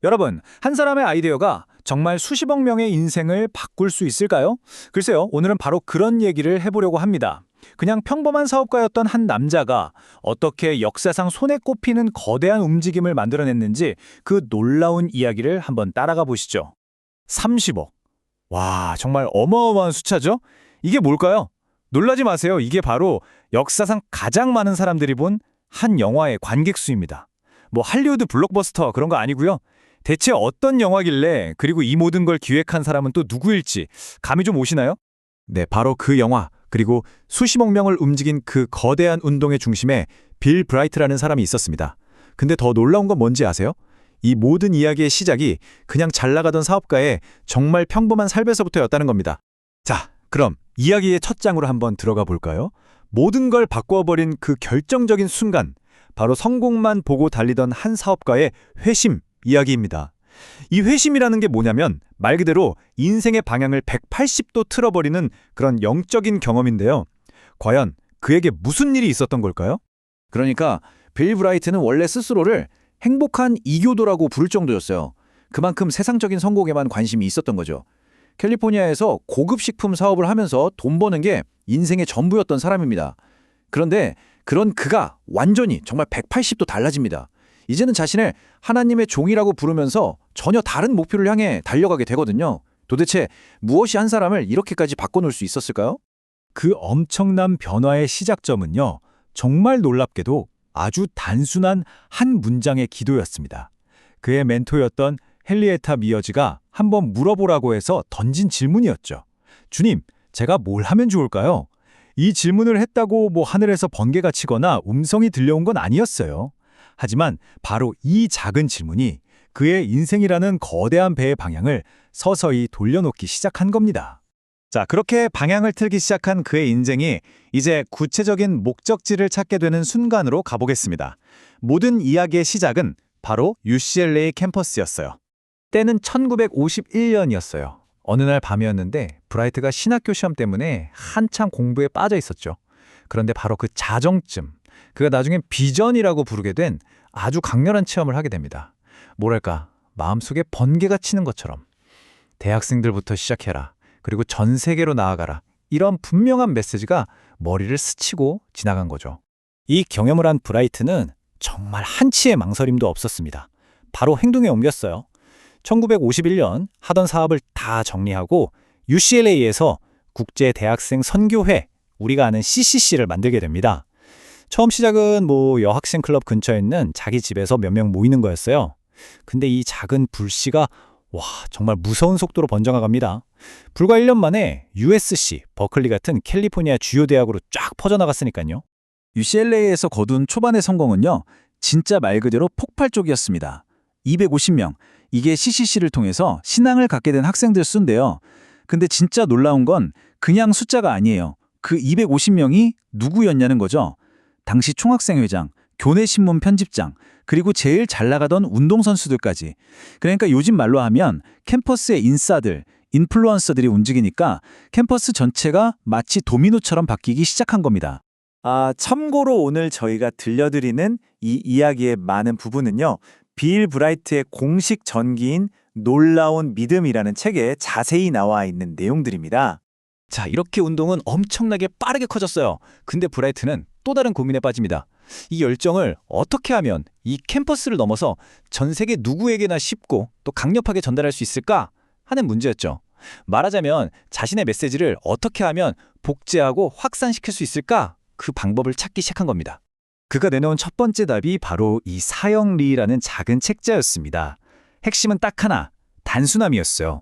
여러분, 한 사람의 아이디어가 정말 수십억 명의 인생을 바꿀 수 있을까요? 글쎄요, 오늘은 바로 그런 얘기를 해보려고 합니다. 그냥 평범한 사업가였던 한 남자가 어떻게 역사상 손에 꼽히는 거대한 움직임을 만들어냈는지 그 놀라운 이야기를 한번 따라가 보시죠. 30억. 와, 정말 어마어마한 숫자죠? 이게 뭘까요? 놀라지 마세요. 이게 바로 역사상 가장 많은 사람들이 본 한 영화의 관객 수입니다. 뭐 할리우드 블록버스터 그런 거 아니고요. 대체 어떤 영화길래 그리고 이 모든 걸 기획한 사람은 또 누구일지 감이 좀 오시나요? 네, 바로 그 영화 그리고 수십억 명을 움직인 그 거대한 운동의 중심에 빌 브라이트라는 사람이 있었습니다. 근데 더 놀라운 건 뭔지 아세요? 이 모든 이야기의 시작이 그냥 잘 나가던 사업가의 정말 평범한 삶에서부터였다는 겁니다. 자, 그럼 이야기의 첫 장으로 한번 들어가 볼까요? 모든 걸 바꿔버린 그 결정적인 순간, 바로 성공만 보고 달리던 한 사업가의 회심 이야기입니다. 이 회심이라는 게 뭐냐면 말 그대로 인생의 방향을 180도 틀어버리는 그런 영적인 경험인데요. 과연 그에게 무슨 일이 있었던 걸까요? 그러니까 빌 브라이트는 원래 스스로를 행복한 이교도라고 부를 정도였어요. 그만큼 세상적인 성공에만 관심이 있었던 거죠. 캘리포니아에서 고급 식품 사업을 하면서 돈 버는 게 인생의 전부였던 사람입니다. 그런데 그런 그가 완전히 정말 180도 달라집니다. 이제는 자신을 하나님의 종이라고 부르면서 전혀 다른 목표를 향해 달려가게 되거든요. 도대체 무엇이 한 사람을 이렇게까지 바꿔놓을 수 있었을까요? 그 엄청난 변화의 시작점은요, 정말 놀랍게도 아주 단순한 한 문장의 기도였습니다. 그의 멘토였던 헨리에타 미어지가 한번 물어보라고 해서 던진 질문이었죠. 주님, 제가 뭘 하면 좋을까요? 이 질문을 했다고 뭐 하늘에서 번개가 치거나 음성이 들려온 건 아니었어요. 하지만 바로 이 작은 질문이 그의 인생이라는 거대한 배의 방향을 서서히 돌려놓기 시작한 겁니다. 자, 그렇게 방향을 틀기 시작한 그의 인생이 이제 구체적인 목적지를 찾게 되는 순간으로 가보겠습니다. 모든 이야기의 시작은 바로 UCLA 캠퍼스였어요. 때는 1951년이었어요. 어느 날 밤이었는데 브라이트가 신학교 시험 때문에 한참 공부에 빠져 있었죠. 그런데 바로 그 자정쯤, 그가 나중엔 비전이라고 부르게 된 아주 강렬한 체험을 하게 됩니다. 뭐랄까, 마음속에 번개가 치는 것처럼. 대학생들부터 시작해라. 그리고 전 세계로 나아가라. 이런 분명한 메시지가 머리를 스치고 지나간 거죠. 이 경험을 한 브라이트는 정말 한치의 망설임도 없었습니다. 바로 행동에 옮겼어요. 1951년 하던 사업을 다 정리하고 UCLA에서 국제대학생 선교회, 우리가 아는 CCC를 만들게 됩니다. 처음 시작은 뭐 여학생 클럽 근처에 있는 자기 집에서 몇 명 모이는 거였어요. 근데 이 작은 불씨가 정말 무서운 속도로 번져나갑니다. 불과 1년 만에 USC, 버클리 같은 캘리포니아 주요 대학으로 쫙 퍼져나갔으니까요. UCLA에서 거둔 초반의 성공은요, 진짜 말 그대로 폭발적이었습니다. 250명, 이게 CCC를 통해서 신앙을 갖게 된 학생들 수인데요. 근데 진짜 놀라운 건 그냥 숫자가 아니에요. 그 250명이 누구였냐는 거죠. 당시 총학생회장, 교내신문 편집장, 그리고 제일 잘 나가던 운동선수들까지. 그러니까 요즘 말로 하면 캠퍼스의 인싸들, 인플루언서들이 움직이니까 캠퍼스 전체가 마치 도미노처럼 바뀌기 시작한 겁니다. 참고로 오늘 저희가 들려드리는 이 이야기의 많은 부분은요, 빌 브라이트의 공식 전기인 놀라운 믿음이라는 책에 자세히 나와 있는 내용들입니다. 자, 이렇게 운동은 엄청나게 빠르게 커졌어요. 근데 브라이트는 또 다른 고민에 빠집니다. 이 열정을 어떻게 하면 이 캠퍼스를 넘어서 전 세계 누구에게나 쉽고 또 강력하게 전달할 수 있을까 하는 문제였죠. 말하자면 자신의 메시지를 어떻게 하면 복제하고 확산시킬 수 있을까? 그 방법을 찾기 시작한 겁니다. 그가 내놓은 첫 번째 답이 바로 이 사형리라는 작은 책자였습니다. 핵심은 딱 하나, 단순함이었어요.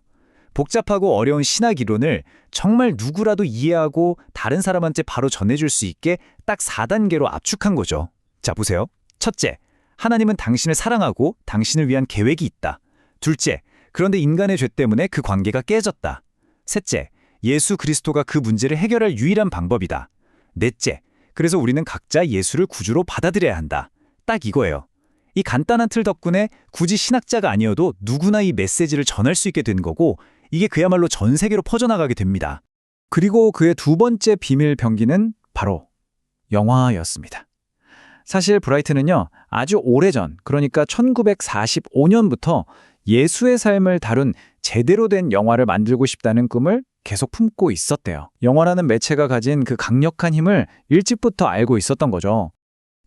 복잡하고 어려운 신학 이론을 정말 누구라도 이해하고 다른 사람한테 바로 전해줄 수 있게 딱 4단계로 압축한 거죠. 자, 보세요. 첫째, 하나님은 당신을 사랑하고 당신을 위한 계획이 있다. 둘째, 그런데 인간의 죄 때문에 그 관계가 깨졌다. 셋째, 예수 그리스도가 그 문제를 해결할 유일한 방법이다. 넷째, 그래서 우리는 각자 예수를 구주로 받아들여야 한다. 딱 이거예요. 이 간단한 틀 덕분에 굳이 신학자가 아니어도 누구나 이 메시지를 전할 수 있게 된 거고, 이게 그야말로 전 세계로 퍼져나가게 됩니다. 그리고 그의 두 번째 비밀 병기는 바로 영화였습니다. 사실 브라이트는요, 아주 오래전, 그러니까 1945년부터 예수의 삶을 다룬 제대로 된 영화를 만들고 싶다는 꿈을 계속 품고 있었대요. 영화라는 매체가 가진 그 강력한 힘을 일찍부터 알고 있었던 거죠.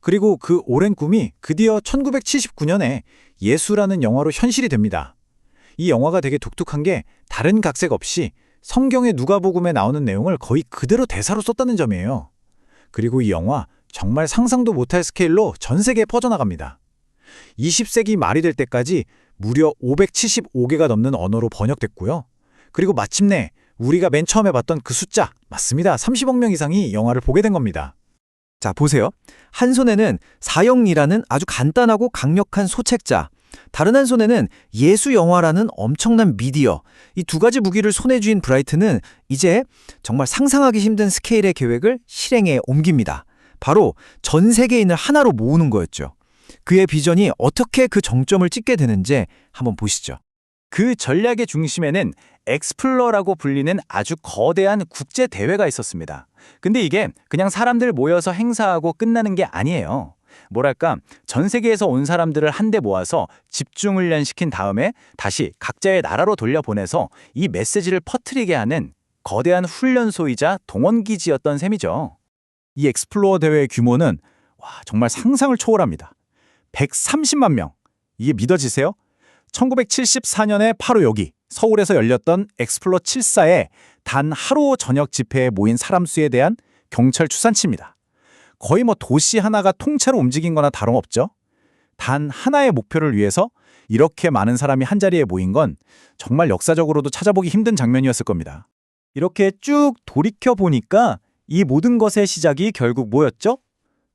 그리고 그 오랜 꿈이 드디어 1979년에 예수라는 영화로 현실이 됩니다. 이 영화가 되게 독특한 게 다른 각색 없이 성경의 누가복음에 나오는 내용을 거의 그대로 대사로 썼다는 점이에요. 그리고 이 영화 정말 상상도 못할 스케일로 전 세계에 퍼져나갑니다. 20세기 말이 될 때까지 무려 575개가 넘는 언어로 번역됐고요. 그리고 마침내 우리가 맨 처음에 봤던 그 숫자, 맞습니다. 30억 명 이상이 영화를 보게 된 겁니다. 자, 보세요. 한 손에는 사형이라는 아주 간단하고 강력한 소책자, 다른 한 손에는 예수 영화라는 엄청난 미디어, 이 두 가지 무기를 손에 쥔 브라이트는 이제 정말 상상하기 힘든 스케일의 계획을 실행에 옮깁니다. 바로 전 세계인을 하나로 모으는 거였죠. 그의 비전이 어떻게 그 정점을 찍게 되는지 한번 보시죠. 그 전략의 중심에는 엑스플러라고 불리는 아주 거대한 국제 대회가 있었습니다. 근데 이게 그냥 사람들 모여서 행사하고 끝나는 게 아니에요. 뭐랄까, 전 세계에서 온 사람들을 한데 모아서 집중훈련시킨 다음에 다시 각자의 나라로 돌려보내서 이 메시지를 퍼뜨리게 하는 거대한 훈련소이자 동원기지였던 셈이죠. 이 엑스플로어 대회의 규모는 정말 상상을 초월합니다. 130만 명. 이게 믿어지세요? 1974년에 바로 여기 서울에서 열렸던 엑스플로 74에 단 하루 저녁 집회에 모인 사람 수에 대한 경찰 추산치입니다. 거의 도시 하나가 통째로 움직인 거나 다름없죠. 단 하나의 목표를 위해서 이렇게 많은 사람이 한자리에 모인 건 정말 역사적으로도 찾아보기 힘든 장면이었을 겁니다. 이렇게 쭉 돌이켜보니까 이 모든 것의 시작이 결국 뭐였죠?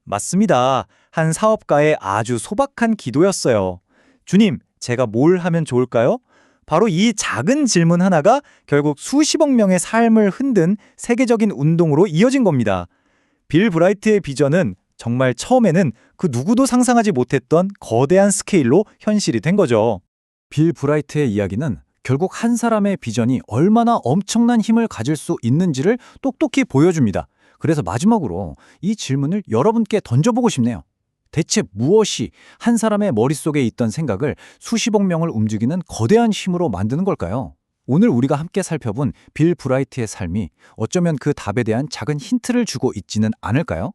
맞습니다. 한 사업가의 아주 소박한 기도였어요. 주님, 제가 뭘 하면 좋을까요? 바로 이 작은 질문 하나가 결국 수십억 명의 삶을 흔든 세계적인 운동으로 이어진 겁니다. 빌 브라이트의 비전은 정말 처음에는 그 누구도 상상하지 못했던 거대한 스케일로 현실이 된 거죠. 빌 브라이트의 이야기는 결국 한 사람의 비전이 얼마나 엄청난 힘을 가질 수 있는지를 똑똑히 보여줍니다. 그래서 마지막으로 이 질문을 여러분께 던져보고 싶네요. 대체 무엇이 한 사람의 머릿속에 있던 생각을 수십억 명을 움직이는 거대한 힘으로 만드는 걸까요? 오늘 우리가 함께 살펴본 빌 브라이트의 삶이 어쩌면 그 답에 대한 작은 힌트를 주고 있지는 않을까요?